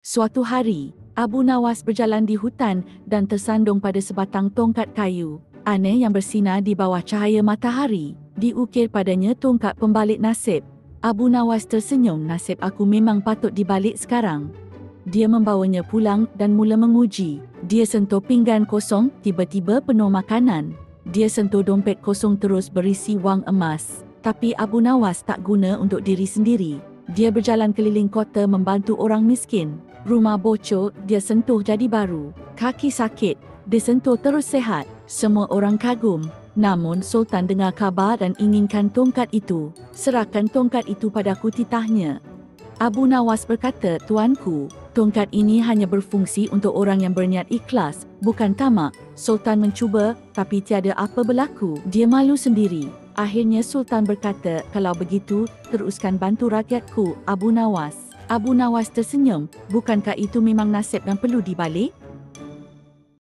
Suatu hari, Abu Nawas berjalan di hutan dan tersandung pada sebatang tongkat kayu aneh yang bersinar di bawah cahaya matahari. Diukir padanya tongkat pembalik nasib. Abu Nawas tersenyum, nasib aku memang patut dibalik sekarang. Dia membawanya pulang dan mula menguji. Dia sentuh pinggan kosong, tiba-tiba penuh makanan. Dia sentuh dompet kosong terus berisi wang emas. Tapi Abu Nawas tak guna untuk diri sendiri. Dia berjalan keliling kota membantu orang miskin. Rumah bocor, dia sentuh jadi baru. Kaki sakit, dia sentuh terus sehat. Semua orang kagum. Namun Sultan dengar khabar dan inginkan tongkat itu. Serahkan tongkat itu padaku, titahnya. Abu Nawas berkata, tuanku, tongkat ini hanya berfungsi untuk orang yang berniat ikhlas, bukan tamak. Sultan mencuba, tapi tiada apa berlaku. Dia malu sendiri. Akhirnya Sultan berkata, kalau begitu, teruskan bantu rakyatku, Abu Nawas. Abu Nawas tersenyum, bukankah itu memang nasib yang perlu dibalik?